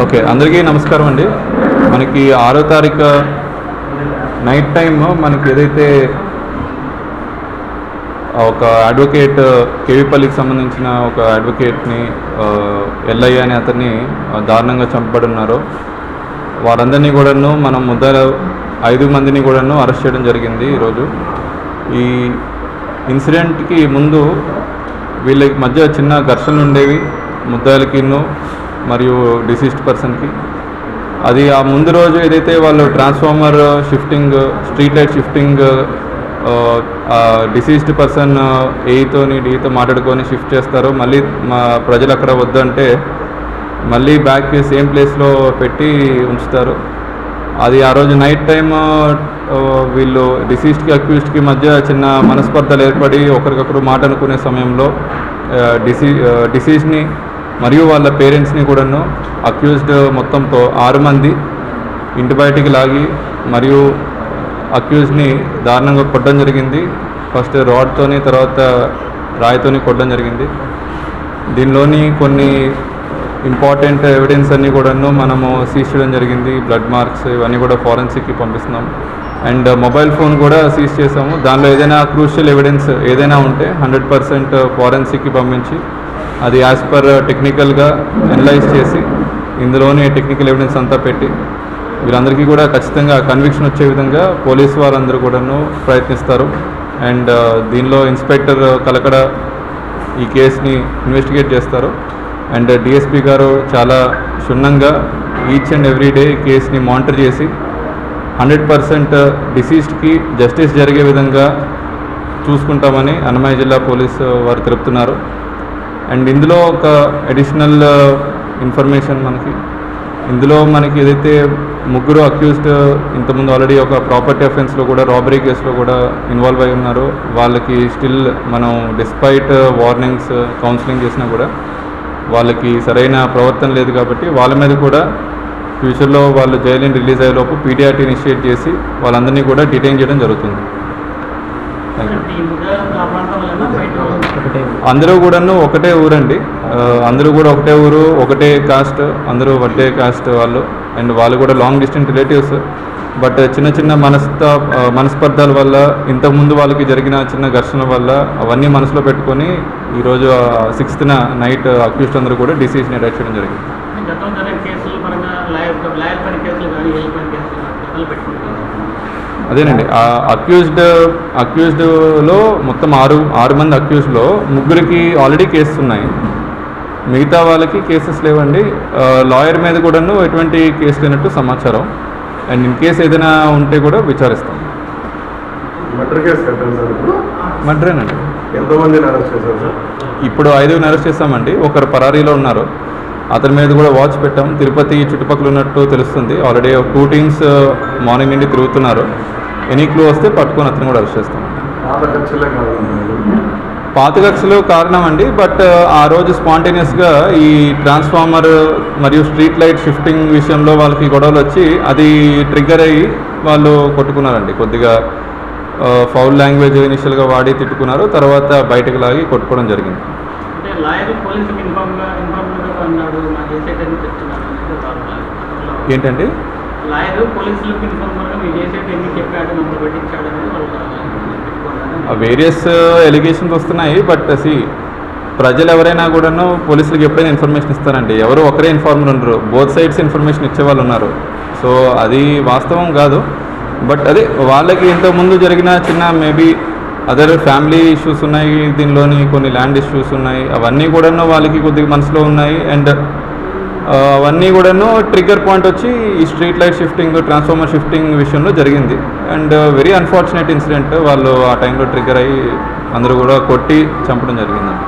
Okay, అందరికీ నమస్కారం అండి. మనకి 6వ తారీఖు నైట్ టైమ్ మనకి ఏదైతే ఒక అడ్వకేట్ కేవీపల్లికి సంబంధించిన ఒక అడ్వకేట్ని ఎల్ఐ అనే అతన్ని దారుణంగా చంపబడున్నారో వారందరినీ కూడాను మనం ముద్దాయిలు 5 మందిని కూడాను అరెస్ట్ చేయడం జరిగింది. ఈరోజు ఈ ఇన్సిడెంట్కి ముందు వీళ్ళకి మధ్య చిన్న ఘర్షణలు ఉండేవి, ముద్దాయిలకి మరియు డిసీజ్డ్ పర్సన్కి. అది ఆ ముందు రోజు ఏదైతే వాళ్ళు transformer shifting, street light shifting deceased person ఏతోని డీతో మాట్లాడుకొని షిఫ్ట్ చేస్తారో, మళ్ళీ మా ప్రజలు అక్కడ వద్దంటే మళ్ళీ బ్యాక్ సేమ్ ప్లేస్లో పెట్టి ఉంచుతారు. అది ఆ రోజు నైట్ టైమ్ వీళ్ళు డిసీజ్డ్కి అక్యూజ్డ్కి మధ్య చిన్న మనస్పర్ధలు ఏర్పడి ఒకరికొకరు మాట అనుకునే సమయంలో డిసీజ్ని మరియు వాళ్ళ పేరెంట్స్ని కూడాను అక్యూజ్డ్ మొత్తంతో 6 మంది ఇంటి బయటికి లాగి మరియు అక్యూజ్ని దారుణంగా కొట్టడం జరిగింది. ఫస్ట్ రాడ్తోని, తర్వాత రాయితోని కొట్టడం జరిగింది. దీనిలోని కొన్ని ఇంపార్టెంట్ ఎవిడెన్స్ అన్నీ కూడాను మనము సీజ్ చేయడం జరిగింది. బ్లడ్ మార్క్స్ ఇవన్నీ కూడా ఫారెన్సిక్కి పంపిస్తున్నాం. అండ్ మొబైల్ ఫోన్ కూడా సీజ్ చేసాము. దానిలో ఏదైనా క్రూషియల్ ఎవిడెన్స్ ఏదైనా ఉంటే 100% ఫారెన్సిక్కి పంపించి అది యాజ్ పర్ టెక్నికల్గా అనలైజ్ చేసి ఇందులోని టెక్నికల్ ఎవిడెన్స్ అంతా పెట్టి వీళ్ళందరికీ కూడా ఖచ్చితంగా కన్విక్షన్ వచ్చే విధంగా పోలీసు వారందరూ కూడాను ప్రయత్నిస్తారు. అండ్ దీనిలో ఇన్స్పెక్టర్ కలకడ ఈ కేసుని ఇన్వెస్టిగేట్ చేస్తారు. అండ్ డిఎస్పీ గారు చాలా క్షుణ్ణంగా ఈచ్ అండ్ ఎవ్రీ డే కేసుని మానిటర్ చేసి 100% డిసీజ్డ్కి జస్టిస్ జరిగే విధంగా చూసుకుంటామని అన్నమయ్య జిల్లా పోలీసు వారు తెలుపుతున్నారు. అండ్ ఇందులో ఒక అడిషనల్ ఇన్ఫర్మేషన్ ఇందులో మనకి ఏదైతే 3 అక్యూజ్డ్ ఇంతకుముందు ఆల్రెడీ ఒక ప్రాపర్టీ అఫెన్స్లో కూడా రాబరీ కేసులో కూడా ఇన్వాల్వ్ అయి ఉన్నారు. వాళ్ళకి స్టిల్ మనం డిస్పైట్ వార్నింగ్స్, కౌన్సిలింగ్ చేసినా కూడా వాళ్ళకి సరైన ప్రవర్తన లేదు కాబట్టి వాళ్ళ మీద కూడా ఫ్యూచర్లో వాళ్ళు జైలు నుంచి రిలీజ్ అయ్యేలోపు పీటీఆర్టీ ఇనిషియేట్ చేసి వాళ్ళందరినీ కూడా డిటైన్ చేయడం జరుగుతుంది. అందరూ కూడాను ఒకటే ఊరండి, అందరూ కూడా ఒకటే ఊరు, ఒకటే కాస్ట్, అందరూ ఒకటే కాస్ట్ వాళ్ళు. అండ్ వాళ్ళు కూడా లాంగ్ డిస్టెన్స్ రిలేటివ్స్. బట్ చిన్న చిన్న మనస్పర్ధాల వల్ల, ఇంతకుముందు వాళ్ళకి జరిగిన చిన్న ఘర్షణ వల్ల అవన్నీ మనసులో పెట్టుకొని ఈరోజు 6th నైట్ అక్యూజ్డ్ అందరూ కూడా డిసీజ్ని అటాక్ చేయడం జరిగింది. అదేనండి, అక్యూజ్డ్లో మొత్తం 6 మంది అక్యూజ్డ్లో 3కి ఆల్రెడీ కేసెస్ ఉన్నాయి, మిగతా వాళ్ళకి కేసెస్ లేవండి. లాయర్ మీద కూడాను ఎటువంటి కేసు లేనట్టు సమాచారం. అండ్ ఇన్ కేసు ఏదైనా ఉంటే కూడా విచారిస్తాం. మర్డరేనండి. ఎంతమందిని అరెస్ట్ చేశారు సార్? ఇప్పుడు 5 అరెస్ట్ చేస్తామండి. ఒకరు పరారీలో ఉన్నారు, అతని మీద కూడా వాచ్ పెట్టాం. తిరుపతి చుట్టుపక్కల ఉన్నట్టు తెలుస్తుంది. ఆల్రెడీ 2 టీమ్స్ మార్నింగ్ నుండి తిరుగుతున్నారు. ఎనీ క్లూ వస్తే పట్టుకొని అతను కూడా అరెస్ట్ చేస్తామండి. పాత కక్షలు కారణం అండి. బట్ ఆ రోజు స్పాంటేనియస్గా ఈ ట్రాన్స్ఫార్మర్ మరియు స్ట్రీట్ లైట్ షిఫ్టింగ్ విషయంలో వాళ్ళకి గొడవలు వచ్చి అది ట్రిగ్గర్ అయ్యి వాళ్ళు కొట్టుకున్నారండి. కొద్దిగా ఫౌల్ లాంగ్వేజ్ ఇనిషియల్గా వాడి తిట్టుకున్నారు, తర్వాత బయటకు లాగి కొట్టుకోవడం జరిగింది. ఏంటండి? వేరియస్ ఎలిగేషన్స్ వస్తున్నాయి. బట్ ప్రజలు ఎవరైనా కూడాను పోలీసులకు ఎప్పుడైనా ఇన్ఫర్మేషన్ ఇస్తారండి. ఎవరు ఒకరే ఇన్ఫార్మర్ ఉండరు, బోత్ సైడ్స్ ఇన్ఫర్మేషన్ ఇచ్చే వాళ్ళు ఉన్నారు. సో అది వాస్తవం కాదు. బట్ అదే వాళ్ళకి ఇంతకుముందు జరిగిన చిన్న మేబీ అదర్ ఫ్యామిలీ ఇష్యూస్ ఉన్నాయి, దీనిలోని కొన్ని ల్యాండ్ ఇష్యూస్ ఉన్నాయి, అవన్నీ కూడాను వాళ్ళకి కొద్దిగా మనసులో ఉన్నాయి. అండ్ అవన్నీ కూడాను ట్రిగ్గర్ పాయింట్ వచ్చి ఈ street light shifting, transformer shifting విషయంలో జరిగింది. And very unfortunate incident. వాళ్ళు ఆ టైంలో ట్రిగ్గర్ అయ్యి అందరూ కూడా కొట్టి చంపడం జరిగిందండి.